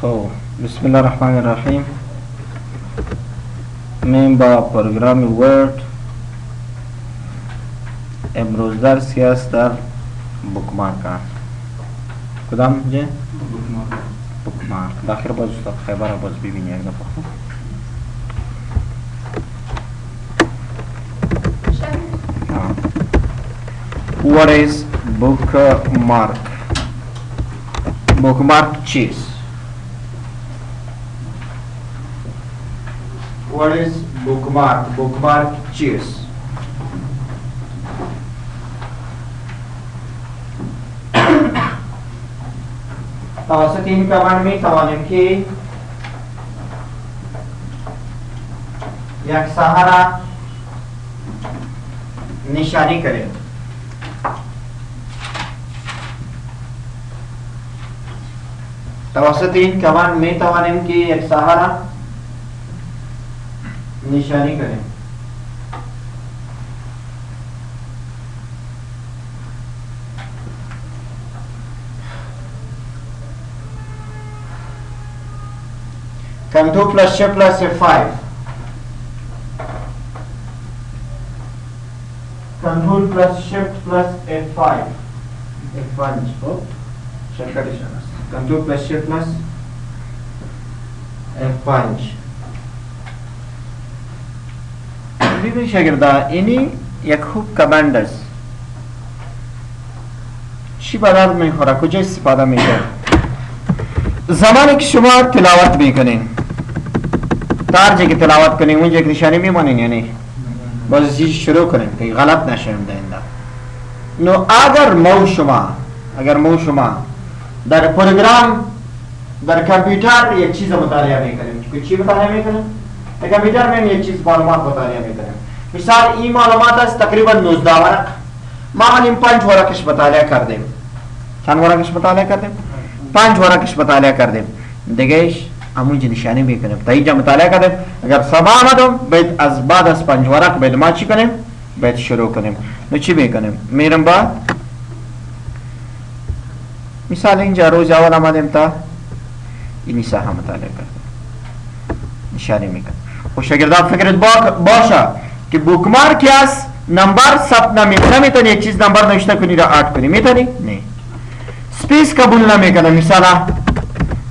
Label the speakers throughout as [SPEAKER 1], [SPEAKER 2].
[SPEAKER 1] خب بسم الله الرحمن الرحیم. من با پروگرام ورد امروز درسی است در بوکمارک. کدام جه؟ بوکمارک. داخل باز استاد خیبر باز ببینی یک دفعه. What is bookmark? Bookmark چیست؟ What is bookmark? Bookmark چیست؟ توسط این کمند می توانیم که یک ساحه را نشانی کنیم. توسط این کمند می توانیم که یک ساحه را نشانی کنیم. Control plus Shift plus F5. Control plus Shift plus F5. F5 oh, shortcut is Control plus Shift plus F5. ببین شاگردا اینی یک خوب کماند است. چی به درد میخوره؟ کجا استفاده میکنه؟ زمانی که شما تلاوت میکنین در جایی که تلاوت کنین اونجا یک نشانی میمانین یعنی باز چیز شروع کنین که غلط نشیم دینده. نو اگر مو شما در پروگرام در کامپیوتر یک چیز مطالعه میکنیم که چی مطالعه میکنیم؟ در کامپیوتر میں یک چیز معلومات مطالعه میکنیم. مثال این معلومات است تقریبا 19 ورق. ما حالیم 5 ورقش مطالعه کردیم. چند ورقش مطالعه کردیم؟ 5 ورقش مطالعه کردیم. دیگهش همونجا نشانی میکنیم تا اینجا مطالعه کردیم. اگر سبا آمدم باید از بعد از 5 ورق باید ما چی کنیم؟ باید شروع کنیم. نو چی میکنیم؟ میرم با مثال اینجا روز اول آمدیم تا این ساحه مطالعه کردیم نشانی میکنیم. و شاگردان فکرت باشه که بوکمارک است نمبر ثبت نمیتونی یک چیز نمبر نوشته کنی را آد کنی میتونی؟ نه. स्पेस कबूल ना में करना मिसाला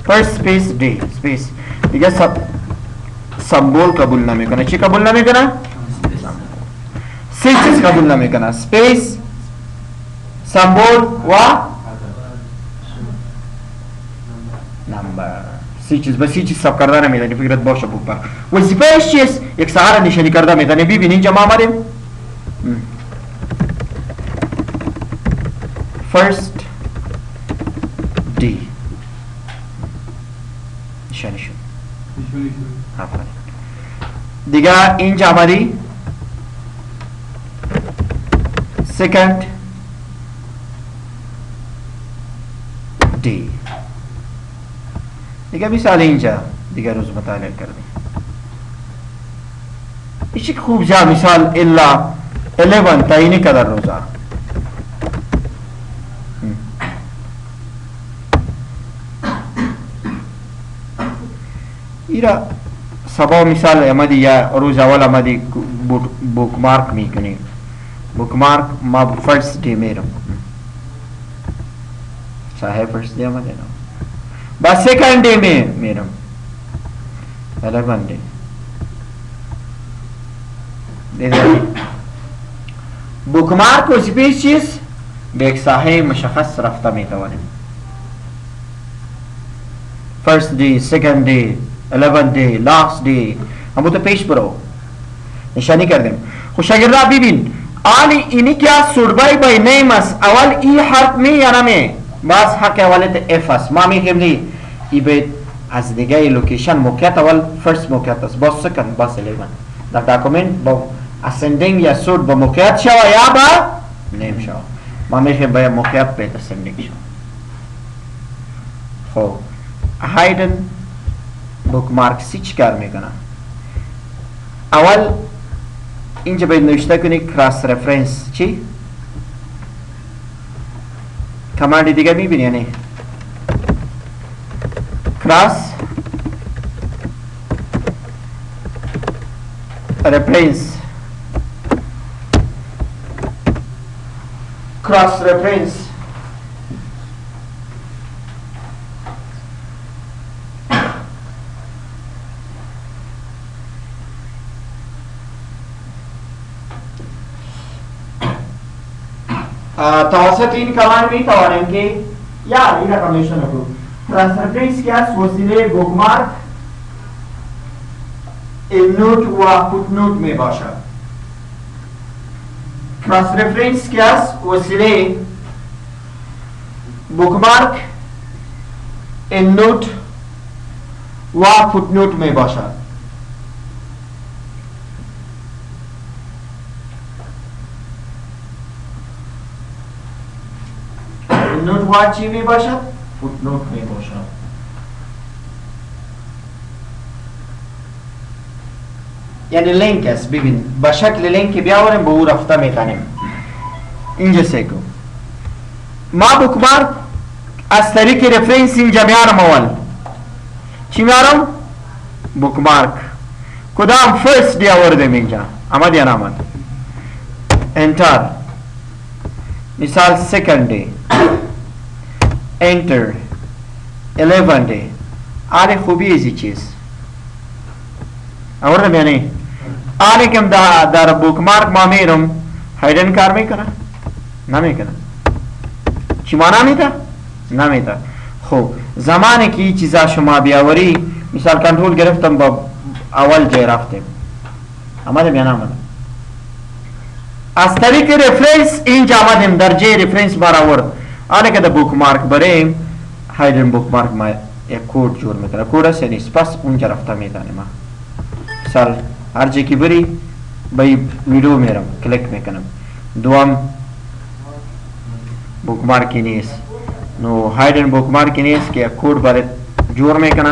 [SPEAKER 1] first space day space ठीक है सब सिंबल कबूल ना में करना ची कबूल ना में करना स्पेस कबूल ना में करना स्पेस सिंबल वा नंबर सी चीज बस सी चीज सब करना ना मेरा फिक्रत बहुत शबूक पर वो स्पेस चीज एक सहारा निशानी करना मेरा ने भी नहीं जमा मारे first D نشانی شد. آفرین. دیگه اینجا آمدی second D. دیگه مثال اینجا دیگه روز مطالعه کردیم. ایشی خوب جا مثال الا 11 تا اینی قدر روزا ایرا سبا مثال آمدی یا روز اول آمدی بوکمارک میکنی بوکمارک ما فرست دی میرم صاحب فرست دی آمده نو با سیکند دی میرم 11 دی بوکمارک و سپیس چیز به یک ساحه مشخص رفته میتوانیم. فرست دی سیکند دی 11 day last day हम तो पेश करो निशानी कर दें खुशागिर्दा बीबिन आली इन्हीं क्या सुरबाई बाई नेमस अवल ई हर्फ में या ना में बास हक वाले ते एफस मामी खेमनी इबे आज दिगाई लोकेशन मुख्यत अवल फर्स्ट मुख्यत बस सेकंड बस 11 द डॉक्यूमेंट ब असेंडिंग या सूट ब मुख्यत शवा या बा नेम शवा मामी खेम बया मुख्यत पे असेंडिंग शवा हो हाइडन بوکمارک سی چی کار میکنه؟ اول اینجا باید نوشته کنی کراس رفرنس چی؟ کماند دیگه میبینی یعنی क्रॉस रेफरेंस, क्रॉस रेफरेंस توسطين كمان في توانين كي يا إذا كميشن أكو ترانسفيرنس كياس وسيلة بوكمارك النوت وفوتنوت में باشا क्रॉस रेफरेंस क्यास वसीले बुकमार्क एंडनोट व फुटनोट में बाशा एंडनोट व ची में बाशा फुटनोट में बाशा يعني لينكس ببين بشكل لينك بيورن بور رفتا ميكانيم اینجا سيكو ما بكبار از طریق رفرنس اینجا میارم اول چی میارم؟ بوکمارک کدام فرست دی آوردم اینجا آمد یا نامد انتر مثال سیکنड دی انتر 11 دی آره خوبی ایزی چیز آوردم یا نه آره کم در بوکمارک ما میرم هایدن کار میکنه نمیکنه چی مانا میده؟ نمیده خب زمانی که این چیزا شما بیاوری مثال کنترول گرفتم با اول جای رفتیم آمدم یا نامدم از طریق رفرنس اینجا آمدیم در جای رفرنس بار آورد آنه که در بوکمارک بریم هایدن بوکمارک ما یک کود جور میکنه کود هست یا نیست پس اونجا رفته میدانه ما مثال هر جای که بری بای ویدیو میرم کلیک میکنم دوام بوکمارکی نیست نو هایدن بوکمارکی نیست که کود برات جور میکنه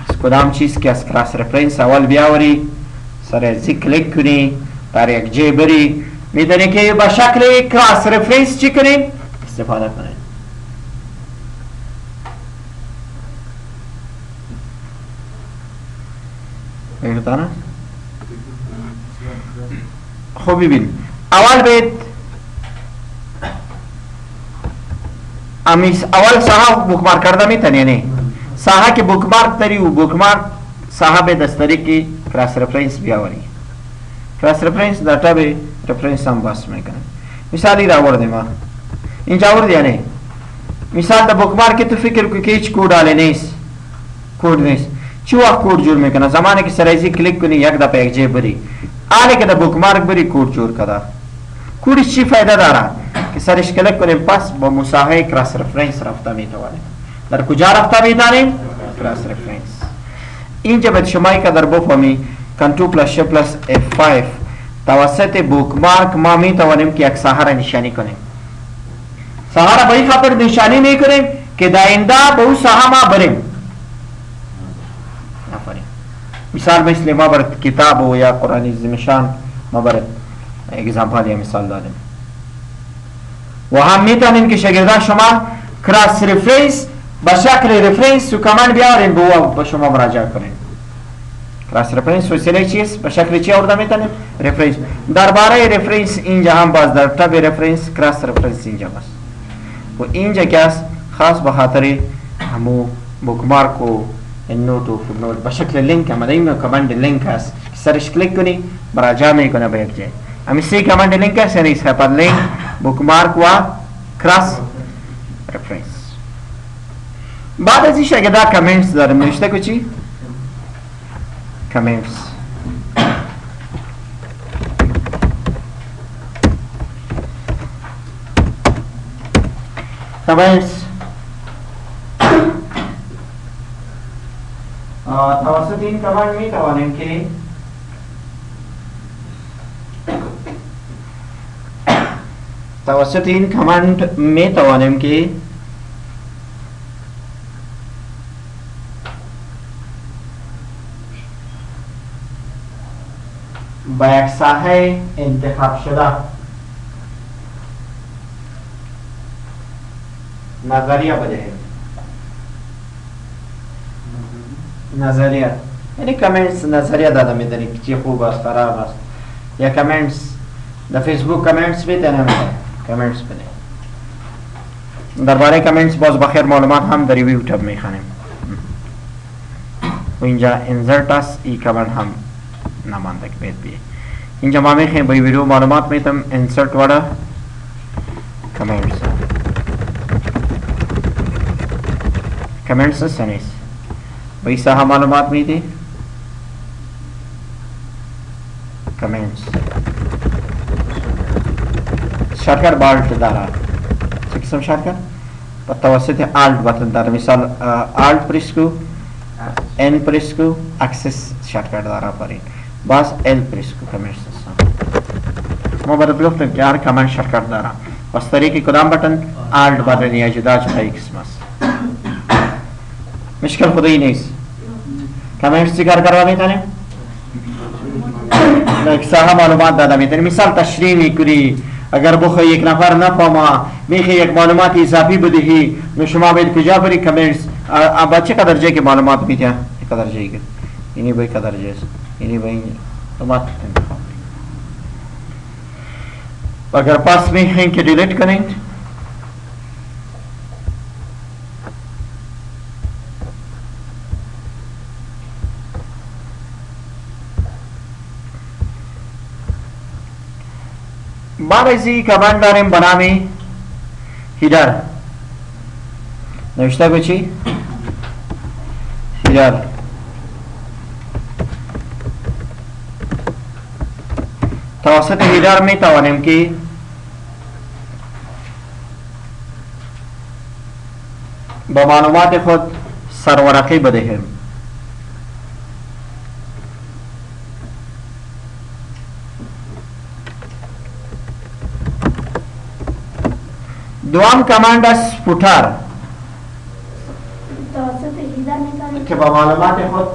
[SPEAKER 1] از کدام چیز که از کراس رفرنس اول بیاوری سر ازی کلیک کنی در یک جای بری میدانی که با شکل کراس رفرنس چی کنیم استفاده کنیم بگردانه خب ببین اول بید اول صاحب بوکمارک کرده میتن یعنی صاحب که بوکمارک داری و بوکمارک صاحب دستاری که کراس رفرنس بیاوری کراس رفرنس در تاب رفرنس هم باس میکنه مثالی را آورده ما اینجا آورده یا نه مثال در بوکمارک تو فکر کو که هیچ کود آله نیست کود نیست چی وقت کود جور میکنه زمانی که سرایزی کلیک کنی یک دفعه یک جای بری آله که در بوکمارک بری کود جور کده کودش چی فایده داره که سرش کلیک کنیم پس با مساحه کراس رفرنس رفته میتوانیم در کجا رفته میتوانیم کراس رفرنس اینجا باید شمایی که در بفهمی کنترل پلس ش پلس F5 توسط بوکمارک ما میتوانیم که یک ساحه را نشانی کنیم ساحه را به این خاطر نشانی میکنیم که در آینده به اون ساحه ما بریم مثال مثل ما برد کتاب و یا قرآن زمشان ما برد اگزامپل یا مثال دادیم و هم میتونیم که شاگردان شما کراس رفرنس به شکل رفرنس و کمان بیارین به شما مراجعه کنین کراس رفرنس وسیله چیست به شکل چی آورده میتونیم رفرنس درباره رفرنس اینجا هم باز در تب رفرنس کراس رفرنس اینجا باز و اینجا که است خاص به خاطر همو بوکمارک و النوت و فوتنوت به شکل لینک هم این کماند لینک است سرش کلیک کنی مراجعه میکنه به یک جای امی سی کماند لینک است یعنی هایپر لینک بوکمارک و کراس رفرنس بعد از اینش اگه در کامنتس داریم نوشته کو چی کامنتس توسط این کماند می توانیم که توسط این کماند می توانیم که با یک ساحه انتخاب شده نظریه بدهیم نظریه یعنی کامنتس نظریه داده میدنی که چی خوب است خراب است یا کامنتس در فیسبوک کامنتس بیده نمیده کامنتس بده درباره کامنتس باز بخیر معلومات هم در یوتیوب میخوانیم و اینجا انزرت است ای کامنت هم نمانده که بید بیه اینجا ما میخواییم با ویدیو معلومات میتم انسرت وارا کامنتس کامنتس سنیس با ایسا هم معلومات میدی کامنتس شرکر بالت دارا چه قسم شرکر با توسط آلت بطن دارا مثال آلت پریس کو ان پریس کو اکسس شرکر دارا پرین باز ال پریس کو کامنتس ما برات گفتم که هر کامنت شرکر دارا بس طریقی کدام بطن آلت بطن یا جدا جدا قسم است مشکل خودی نیست کامنتس چی کار کروا میکنیم اکساها معلومات داده میتونی مثال تشریح میکنی اگر بخوای یک نفر نفهمه میخوای یک معلومات اضافی بدهی نو شما باید کجا بری کامنتس با چه درجه که معلومات میده یک درجه که اینی با یک درجه است اینی با این معلومات انتخاب اگر پاس میخواین که دیلیت کنید بعد از این کامند داریم به نام هیدر نوشته گو چی؟ هیدر توسط هیدر می توانیم که با معلومات خود سرورقی بدهیم دوام کماند است فوتر که با معلومات خود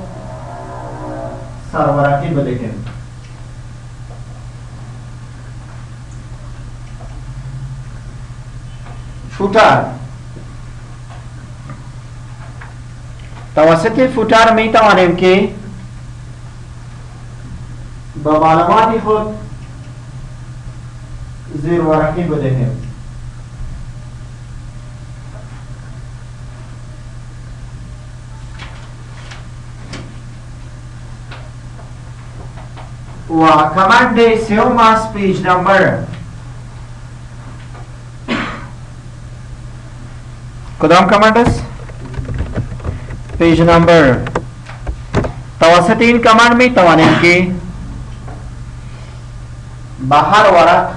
[SPEAKER 1] سرورقی بدهیم فوتر توسط فوتر می توانیم که با معلومات خود زیر ورقی بدهیم و کماند سوم است پیج نمبر کدام کماند است پیج نمبر توسط این کماند می توانیم که با هر ورق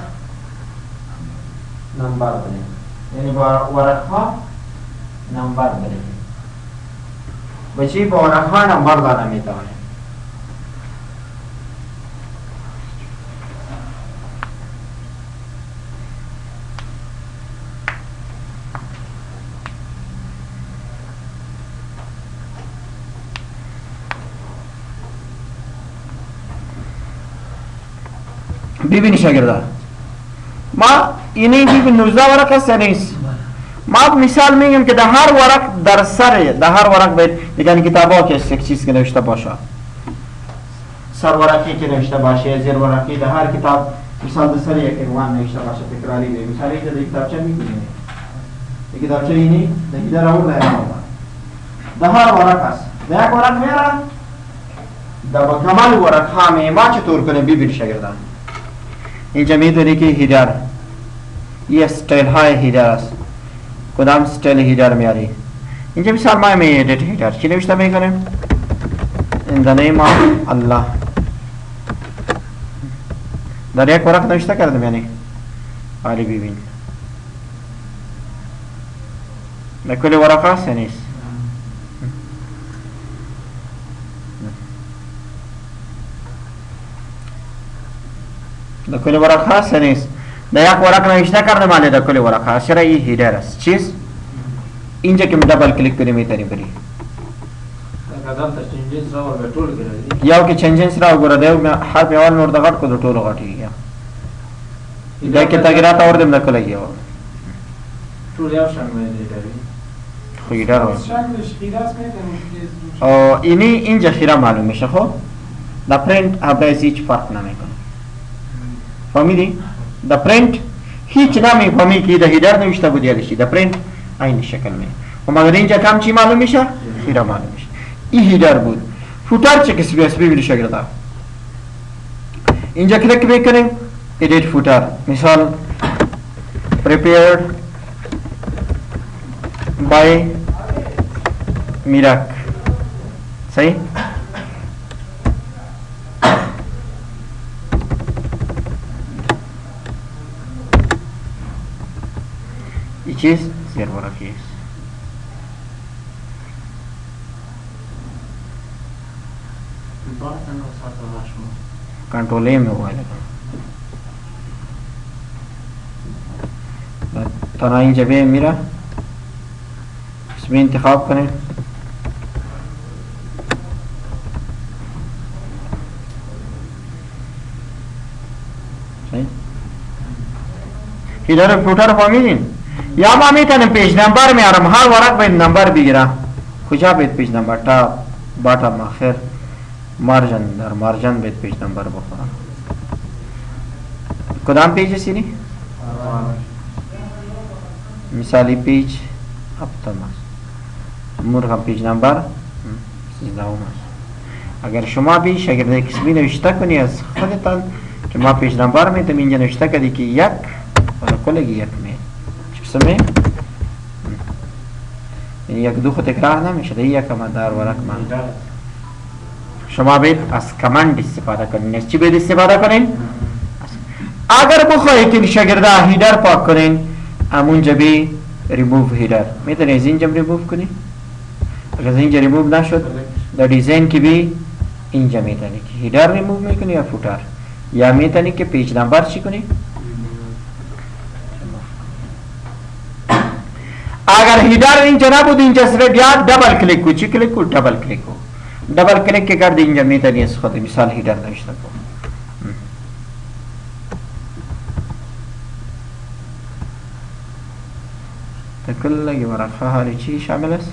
[SPEAKER 1] نمبر بدهیم یعنی با ورق ها نمبر بدهیم بچی با ورق ها نمبر داده می توانیم ببینی شاگردا ما اینی که 19 ورق است نیست ما مثال میگم که در هر ورق در سر در هر ورق باید دیگه کتابا که یک چیز که نوشته باشه سر ورقی که نوشته باشه زیر ورقی در هر کتاب مثال در سر یک عنوان نوشته باشه تکراری به مثال اینکه در کتابچه میکنیم در کتابچه اینی در اول در هر ورق است در یک ورق میاره در با کمال ورق ها ما چطور کنیم ببین شاگردان اینجا میدونی که هیدر یه استایل های هیدر است کدام استایل هیدر میاری اینجا مثال ما می ایدیت هیدر چی نوشته میکنیم in the name of Allah در یک ورق نوشته کردم یعنی آلی ببین در کل ورق هست یا نیست در کل ورق هست یا نیست در یک ورق نوشته کردم آلی در کل ورق هست چرا این هیدر است چیز اینجا که دبل کلیک کنی میتونی بری یاو که چنجنس را وګوره دا حرف اول نور د غټ کو د ټولو غټي دا کې تغیرات اوردم نکړی یو
[SPEAKER 2] ټول یو شان مې دی
[SPEAKER 1] هیدر و اینجا خیره معلوم میشه. خب در پرینت ابراز هیچ فرق نمیکنه. فهمیدی؟ در پرینت هیچ نمیفهمی که در هیدر نوشته بود یا چی. در پرینت این شکل می و مگر اینجا کم چی معلوم میشه؟ خیره معلوم میشه. این هیدر بود. فوتر چه کسی بیاس ببینی شاگردا. اینجا کلیک بکنیم edit footer. مثال prepared by میراک. صحیح؟ این چیز زیر ورقی است. کنٹرول اے میں ہوا لگا تنائن جبے میرا اس میں انتخاب کریں. ادھر فوٹر فامیلین یا ما میتونیم پیج نمبر میارم هر ورق باید نمبر بگیرم. کجا باید پیج نمبر؟ تا باٹم آخر مارجن در مارجن باید پیج نمبر بخورم. کدام پیج سینی؟ مثالی پیج هفتم است. مرغم پیج نمبر 13 است. اگر شما بی شاگرد کسبی نوشته کنی از خودتان که ما پیج نمبر میتونم اینجا نوشته کردی که یک ولی کلگی یک می چی می یک دو خود تکرار نمیشه. ده یک هم در ورق من شما باید از کمند استفاده کنین. از چی باید استفاده کنین؟ اگر بخواهید که شاگرده هیدر پاک کنین همونجا بی ریموو هیدر میتونی از اینجا ریموو کنی. اگر از اینجا ریموو نشد در دیزاین که بی اینجا میتونی که هیدر ریموو میکنی یا فوتر یا میتونی که پیج نمبر چی کنی. اگر هیدر اینجا نبود اینجا صرف یا ڈبل کلیک کو. چی کلیک کو؟ ڈبل کلیک کو. ڈبل کلیک کے کر دی اینجا میتونی از خود مثال هیدر نوشته کو. کل ورقه حالی چی شامل است؟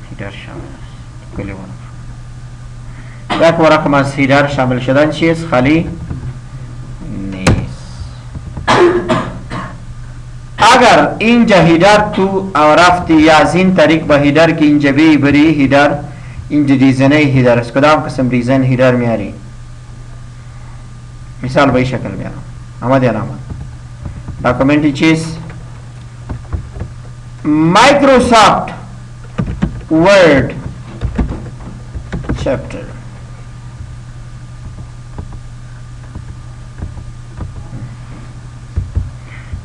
[SPEAKER 1] هیدر شامل است. کل ورقه یک ورقه از هیدر شامل شدن چیست؟ خالی اگر اینجا هیدر تو رفتی یا از این طریق با هیدر که اینجا بری هیدر اینجا دیزنه هیدر است. کدام قسم دیزن هیدر میاری؟ مثال به این شکل میارم. آمد یا نامد؟ داکومنتی چیز؟ مایکروسافت ورد چپتر.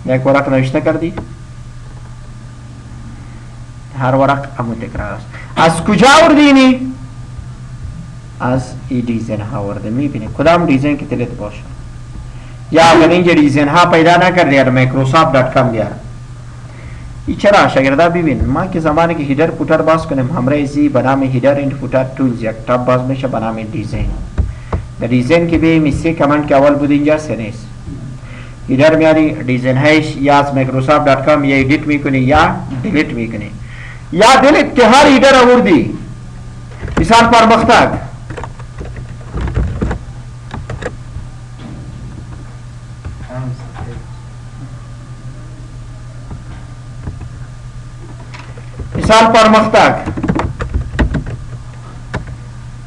[SPEAKER 1] یک ورق نوشته کردی هر ورق همون تکرار است. از کجا آوردینی؟ از این دیزاین ها آورده. میبینی کدام دیزاین که دلت باشه. یا اگر اینجا دیزاین ها پیدا نکردی یا microsoft.com بیار. این چرا شاگردا ببین ما که زمانی که هیدر فوتر باز کنیم همراه ازی به نام هیدر این فوتر تولز یک تاب باز میشه به نام دیزاین. در دیزاین که بیم سی کامند که اول بود اینجا سه نیست. هیدر میاری دیزاین هایش یا از microsoft.com یا ایدیت میکنی یا دیلیت میکنی یا دیلیت که هر هیدر آوردی. مثال پرمختگ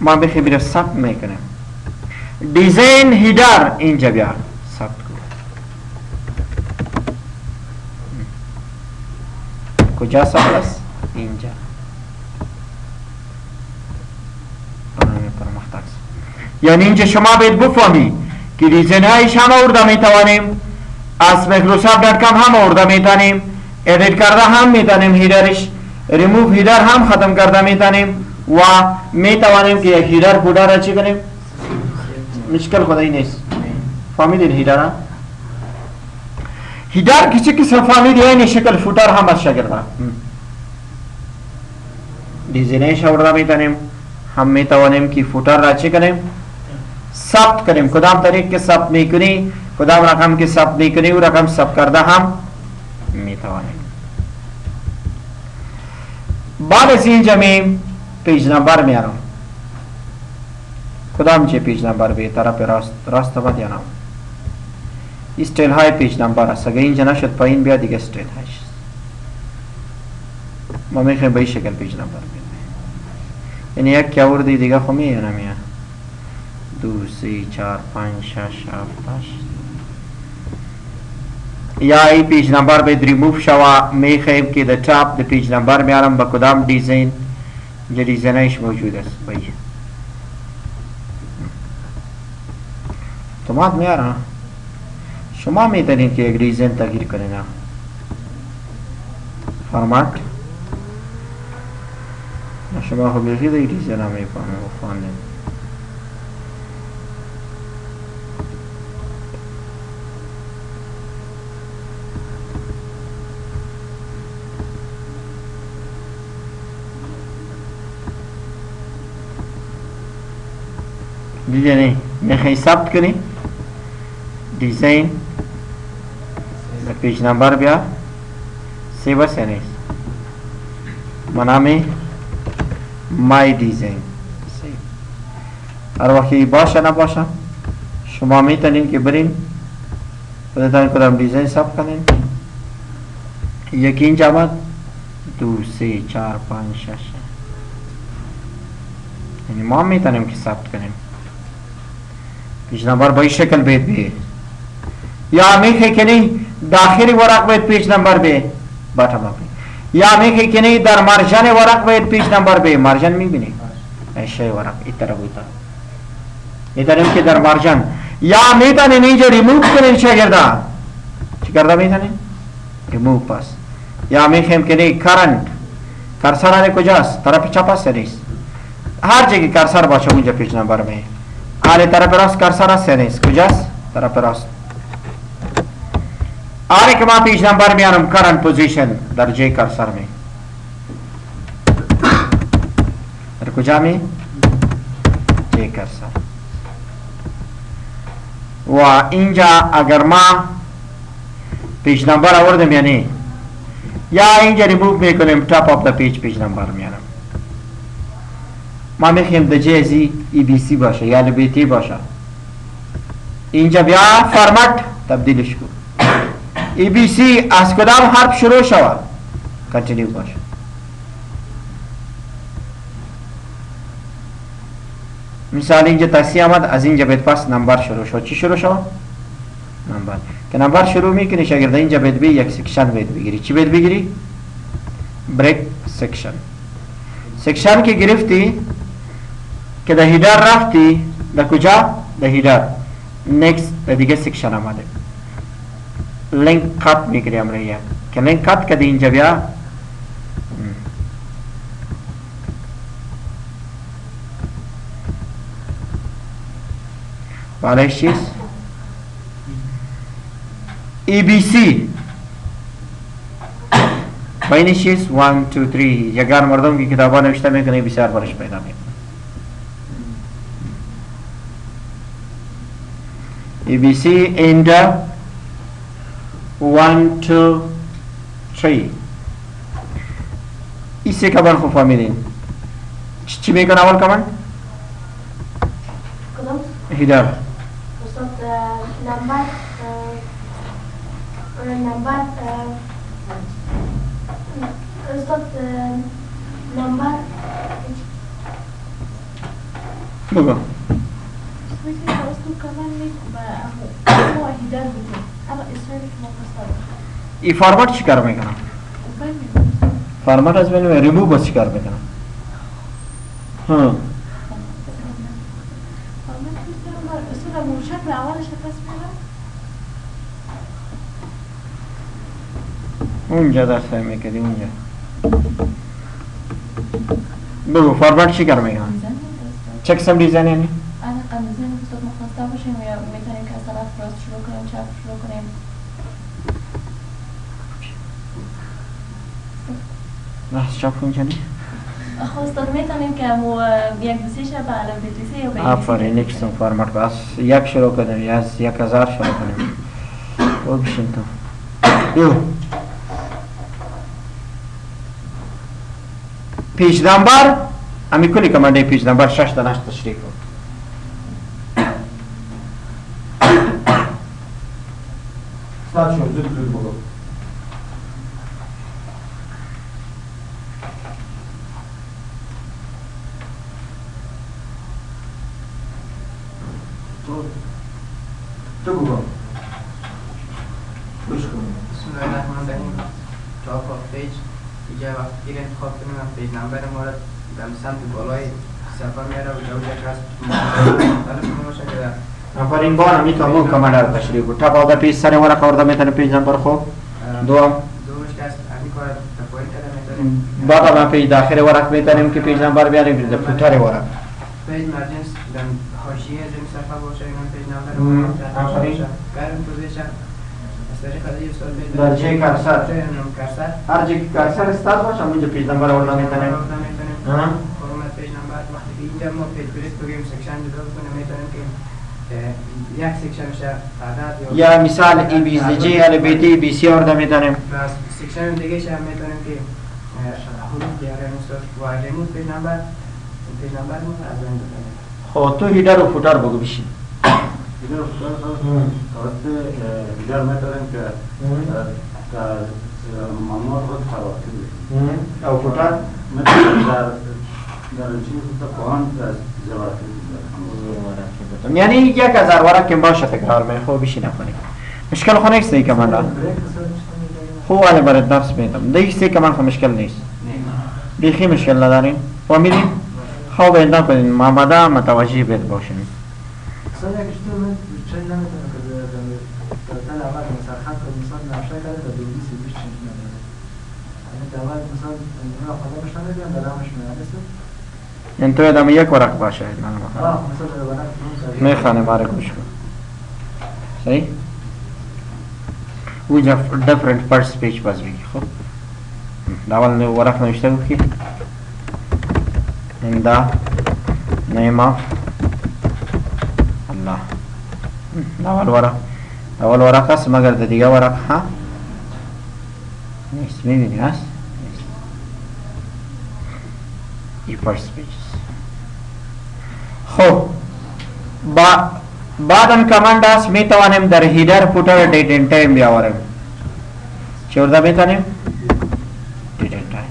[SPEAKER 1] ما بخی بیره ثبت میکنم. دیزاین هیدر اینجا بیار ثبت کن. کجا ثبت است؟ اینجا. یعنی اینجا شما باید بفهمی که دیزاین هایش هم آورده میتوانیم از microsoft.com هم آورده میتونیم ادیت کرده هم میتونیم هیدرش ریموو هیدر هم ختم کرده میتونیم و میتوانیم که یک هیدر فوتر را چی کنیم. مشکل خدایی نیست. فهمیدین هیدر ها؟ هیدر کسی کسی فهمیدی این شکل فوتر هم از شاگرده دیزاینش آورده میتونیم هم میتوانیم که فوتر را چی کنیم ثبت کنیم. کدام طریق که ثبت میکنی کدام رقم که ثبت میکنی و رقم ثبت کرده هم میتوانیم. بعد از اینجا می پیج نمبر میارم. کدام چه پیج نمبر به طرف راست آمد یا نه؟ استیل های پیج نمبر است. اگر اینجا نشد پایین بیا دیگه استیل هایش. ما میخوایم به این شکل پیج نمبر بیاریم. یعنی یک که آوردی دیگه خو میه یا نمیه؟ 2 3 4 5 6 7 8. یا ای پیج نمبر به ریموف شوا میخوایم که در ټاپ د پیج نمبر میارم با کدام دیزاین جو دیزاینش موجود است. بایی اتومات میارم. شما میتونید که یک دیزاین تغییر کنید. فرمات شما خو بیخی دیگه دیزاین هم میفهمه و خواندن. دیگه نه میخوایی ثبت کنی دیزاین در پیج نمبر بیا سیو است یا نیست؟ منامی مای دیزاین هر وقتی باشه نباشه شما میتونین که برین خودتان کدام دیزاین ثبت کنین. یکی اینجا آمد 2 3 4 5 6 یعنی ما میتونیم که ثبت کنیم. پیج نمبر با این شکل باید بیه یا میخوای که نی داخلی ورق باید پیج نمبر بیه باطم اپی یا میخوای که نی در مارجن ورق باید پیج نمبر بیه. مارجن میبینی ایشه ورق این طرف بودا میتونیم که در مارجن یا میتونیم اینجا ریموف کنیم. چه کرده میتونیم ریموف پاس یا میخوایم که نی کرنت کرسر کجاست طرف چپ است نیست؟ هر جگه کرسر باشه اونجا پیج نمبر میه. آره طرف راست کرسر است یا نیست؟ کجاست؟ طرف راست. آره که ما پیج نمبر میارم کرنت پوزیشن در جای کرسر می در کجا می؟ جای کرسر. و اینجا اگر ما پیج نمبر آوردم یعنی یا اینجا ریموو میکنیم ٹاپ آف دا پیج نمبر میارم. ما میخوایم در جای ازی ای بی سی باشه یا لبیتی باشه. اینجا بیا فرمت تبدیلش کن. ای بی سی از کدام حرف شروع شود کنتینیو باشه. مثال اینجا تاسی آمد از اینجا باید پس نمبر شروع شد. چی شروع شد؟ نمبر. که نمبر شروع میکنیش اگر در اینجا باید بی یک سکشن باید بگیری. چی باید بگیری؟ بریک سکشن. سکشن که گرفتی که در هیدر رفتی در کجا؟ در هیدر نیکست در دیگه سکشن آمده لینک کات میکنی امریه که لینک کات که در اینجا بیا بالایش چیز ای بی سی بینش چیز 1 2 3 یگان مردم کی کتابا نوشته میکنه بسیار برش پیدا میکنه. ای بی سی اینجا 1 2 3 इसे कबर को फैमिली चिमे का नावल कमान header
[SPEAKER 2] number
[SPEAKER 1] بگو ای فارمات چیکار میکنه؟ فارمات از من ریموو بس چیکار میکنه؟ ها اونجا درست میکنی اونجا بگو فارمات چیکار میکنه؟ چک سم دیزاین یعنی؟
[SPEAKER 3] انا قمیزه نفسات مخواسته باشیم یا میتونیم که از طرف راست شروع کنیم چپ شروع کنیم؟
[SPEAKER 1] راست چپ کنیم چنی؟
[SPEAKER 3] خواستم میتونیم که یک دوسیش به علم بتویسی یا به
[SPEAKER 1] آفرین نکستم فارمات با از یک شروع کنیم یا از 1000 شروع کنیم او بشین تو یو پیج نمبر امی کلی کمانده پیج نمبر 6 دانش تشریح کن
[SPEAKER 2] استاد شو زود زود بگو. تو بگو. گوش کن.
[SPEAKER 4] بسم الله الرحمن الرحیم. top of page اینجا وقتی که انتخاب کنیم پیج نمبر مورد در سمت بالای صفحه میاره و جوجه کاست مختلف میشه که
[SPEAKER 1] آفرین بار امی تو مو کمانده رو تشریح کن تا باید پیج سر ورق آورده میتونه پیج نمبر خوب دوم
[SPEAKER 4] دومش که است همین کار پوینت میتونیم
[SPEAKER 1] بعد ما پیج داخل ورق میتونیم که پیج نمبر بیاریم در فوتر ورق
[SPEAKER 4] پیج مارجینز در حاشیه زمین صفحه باشه این پیج نمبر
[SPEAKER 1] آفرین
[SPEAKER 4] کرنت پوزیشن
[SPEAKER 1] درجه کرسر
[SPEAKER 4] کرسر
[SPEAKER 1] هر جایی که کرسر استاد باشه اونجا پیج نمبر آورده میتونیم
[SPEAKER 4] فرمت پیج نمبر وقتی که اینجا ما پیج بریک بگیم سکشن جدا کنیم میتونیم که یک سکشنش تعداد
[SPEAKER 1] یا مثال ای بی زی جی یا بی تی بی سی آورده میتونیم
[SPEAKER 4] و سکشن دیگه هم میتونیم که حروف دیاره مثل و ریموت پیج نمبر پیج نمبر رو از این بکنیم.
[SPEAKER 1] خب تو هیدر و فوتر بگو بشین
[SPEAKER 2] هیدر و فوتر توسط هیدر میتونیم که ممنوع رو تراتی بشیم
[SPEAKER 1] او فوتر
[SPEAKER 2] میتونیم در چیز تکوان زبارتی
[SPEAKER 1] یعنی 1000 ورق که باشه تکرار می خوب بشین نکنیم مشکل خو نیست دیگه من را خوب ولی برای درس میدم دیگه که من خو مشکل نیست بیخی مشکل نداریم فهمیدیم خوب اینا کنین محمده متوجه بید باشیم
[SPEAKER 5] مثلا یکیش تو من چند نمیتونم که در اول مثلا خط کنم مثلا نقشه کرده در دومی سیبیش چنج نداره یعنی در اول مثلا اینا خدا بشن نگیم در همش میانسته
[SPEAKER 1] این تو ادامه یک ورق باشه
[SPEAKER 5] مثلا در ورق
[SPEAKER 1] میخوانه ماره گوش کن صحیح؟ اونجا different first page باز بگی خب اول ورق نوشته بود که in the name of Allah اول ورق هست مگر در دیگه ورق ها نیست میبینی هست نیست ای first pages خب بعدم کماند هست میتوانیم در هیدر فوتر دیت این تایم بیاوریم چه ورده میتونیم؟ دیت این تایم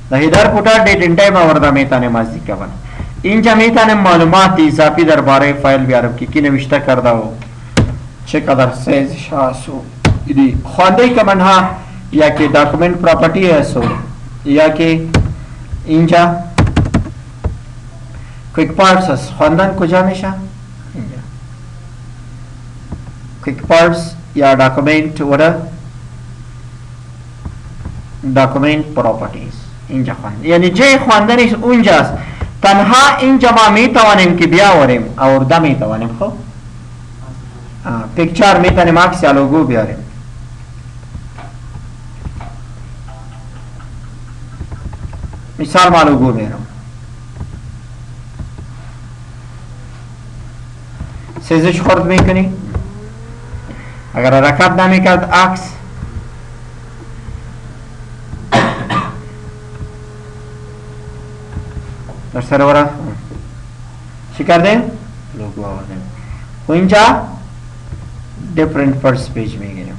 [SPEAKER 1] در هیدر فوتر دیت این تایم آورده میتونیم از دیگه بنا اینجا میتونیم معلومات اضافی درباره فایل بیارم که کی نوشته کرده و چقدر سایزش هست و خوانده کماند ها یا که داکومنت پراپرتی هست یا که اینجا کویک پارتس هست خواندن کجا میشه؟ اینجا کویک پارتس یا داکومنت وره داکومنت پراپرتیز اینجا خواند یعنی جای خواندنش اونجاست تنها اینجا ما میتوانیم که بیاوریم آورده میتوانیم خب پیکچر میتونیم عکس یا لوگو بیاریم مثال ما لوگو میارم سیزش خورد میکنی اگر حرکت نمیکرد عکس در سرورا چی کردیم؟ لوگو آوردیم و اینجا different first page میگیریم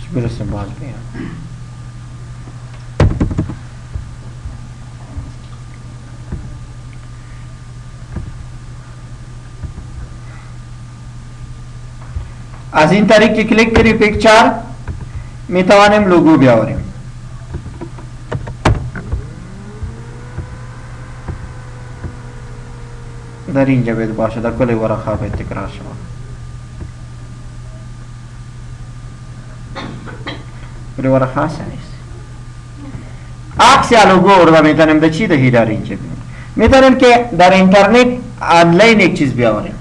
[SPEAKER 1] چی برسیم باز بیان از این طریق که کلیک کری پیکچر میتوانیم لوگو بیاوریم در اینجا باید باشه در کل ورقه باید تکرار شود کل ورقه هست نیست عکس یا لوگو ارده میتونیم در چی دهی در اینجا میتونیم که در اینترنت آنلاین یک چیز بیاوریم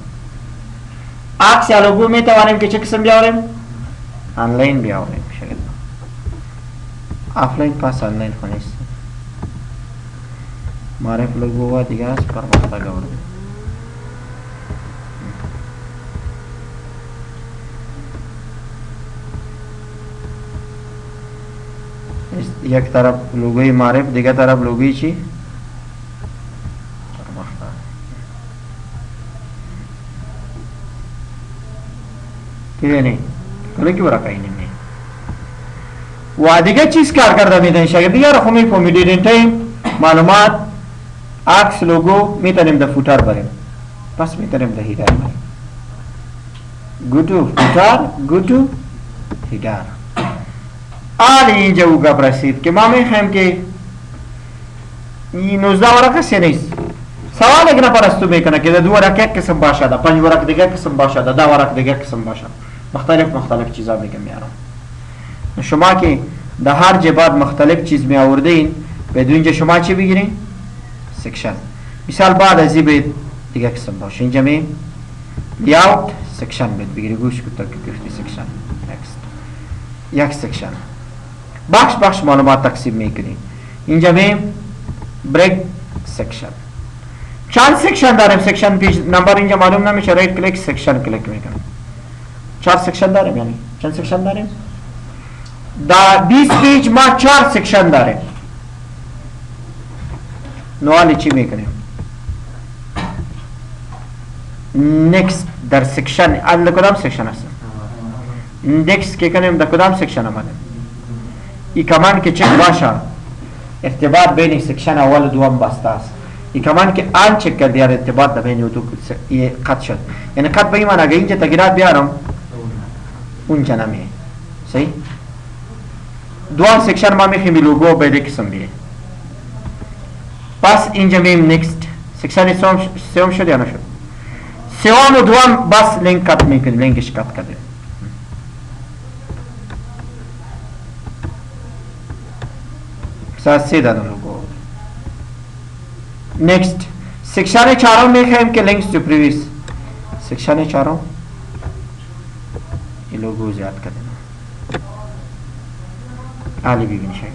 [SPEAKER 1] عکس یا لوگو میتوانیم که چه قسم بیاوریم آنلاین بیاوریم شاید آفلاین پس آنلاین خونیست معرف لوگو و دیگه است پر مختلف آوریم یک طرف لوگوی معرف دیگه طرف لوگوی چی؟ دیدنی کلی کی برا کهی نمی و دیگه چیز کار کرده میتونیم شاگردی یار خو میفهمیدید این تایم معلومات عکس لوگو میتونیم در فوتر بریم پس میتونیم در هیدر بریم گو تو فوتر گو تو هیدر آل اینجا او گپ رسید که ما میخوایم که این 19 ورقه سی نیست سوال اگر پرستو میکنه که 2 ورقه یک قسم باشه 5 ورقه دیگه قسم باشه 10 ورقه دیگه قسم باشه مختلف چیزا میگم میارم شما که در هر جباد مختلف چیز می آوردین بدون اینجا شما چی بگیرین؟ سکشن مثال بعد از این بید دیگه قسم باشه اینجا می لیاوت سکشن بید بگیری گوش کتا که گفتی سکشن یک سکشن بخش معلومات تقسیم میکنی اینجا می بریک سکشن چند سکشن داریم سکشن پیش نمبر اینجا معلوم نمیشه رایت کلیک سکشن کلیک میکنم 4 سکشن داریم یعنی چند سکشن داریم؟ در 20 پیج ما 4 سکشن داریم نوالی چی میکنیم؟ نیکست در سکشن در کدام سکشن هستیم؟ نیکست که کنیم در کدام سکشن آمدیم؟ ای کمان که چک باشه ارتباط بین سکشن اول و دوم بسته است ای کمان که آن چک کرد یار ارتباط در بین دو قط شد یعنی قط به ایمان اگه اینجا تغییرات بیارم اونجا نمیه صحیح؟ دوام سکشن ما میخویم لوگو به قسم بیه پس اینجا میم نیکست سکشن سوم شد یا نشد سوم و دوام بس لینک کت میکنیم لینکش کت کرده پس 3 دادم لوگو نیکست سکشن 4 میخواییم که لینکس تو پریویس سکشن 4 این لوگو زیاد کرده عالی ببینی شاید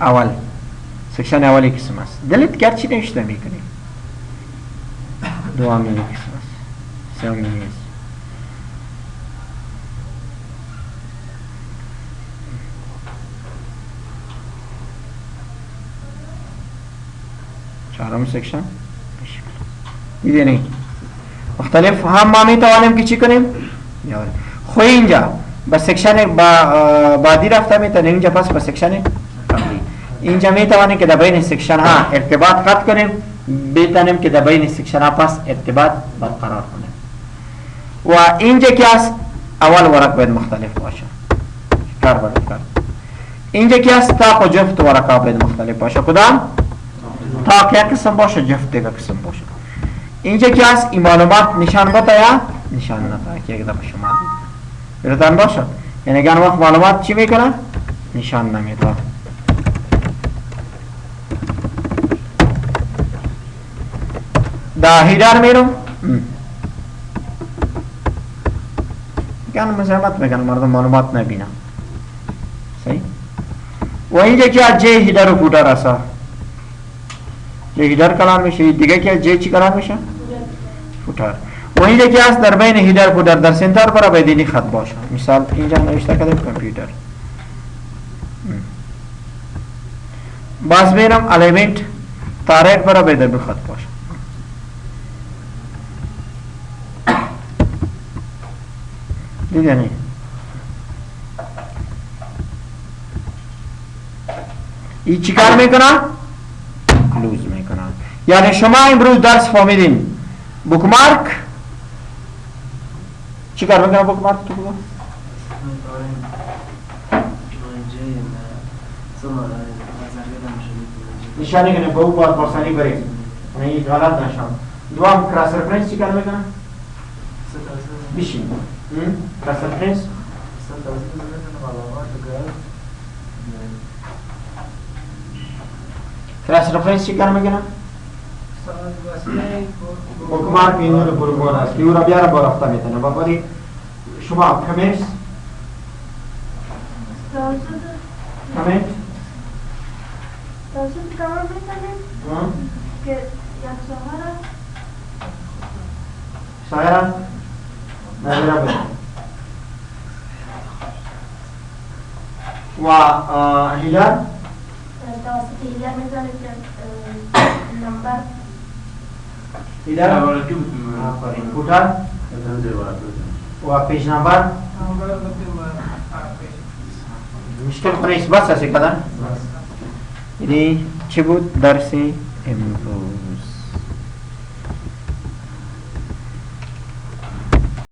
[SPEAKER 1] اول سکشن اولی قسم است دلیت کرد چی نوشته میکنی دومی قسم است سومی نیست چهارم سکشن دیدنی مختلف هم ما میتوانیم که چی کنیم خو اینجا با سکشن بعدی رفته میتونیم اینجا پس با سکشن قبلی اینجا میتوانیم که در بین سکشن ها ارتباط قطع کنیم میتونیم که در بین سکشن ها پس ارتباط برقرار کنیم و اینجا که است اول ورق باید مختلف باشه کار باید کرد اینجا که است تاق و جفت ورق ها باید مختلف باشه کدام؟ تاق یک قسم باشه جفت دیگه قسم باشه اینجا که است این معلومات نشان بتا یا نشان نتا که یک دفعه شما دید برتان باشد یعنی اگر وقت معلومات چی میکنن؟ نشان نمیتا دا هیدر میرم میگن مزاحمت میکنن مردم معلومات نبینن صحیح؟ و اینجا که از جه هیدر و فوتر اصلا جه هیدر کلان میشه دیگه که از جه چی کلان میشه؟ فوتر و اینجا که هست در بین هیدر فوتر در سنتر برای بدینی خط باشه مثال اینجا نوشته کردیم کامپیوتر باز میرم الیمنت تاریخ برای بدر خط باشه دیگه نه این چی کار میکنن؟ کلوز میکنن یعنی شما امروز درس فهمیدین بوکمارک چی کار میکنن بوکمارک تو بگو؟ نشانی کنه با او باید برسانی بریم این غلط نشان دوام کراس رفرنس چی کار میکنن؟ بشین کراس رفرنس کراس رفرنس چی کار میکنن؟ بوکمارک اینو رو برگوان است که او را بیاره با رفته میتونه با باری شما کمیرس کمیت
[SPEAKER 6] کار میکنیم که یک
[SPEAKER 1] شاهران نظره بده و هلال
[SPEAKER 6] توسط هلال میتونید نمبر
[SPEAKER 1] هلال آفرین کوتاه و پیج نمبر مشکل کنیست بس هستی کدن؟ یعنی چی بود درس امروز؟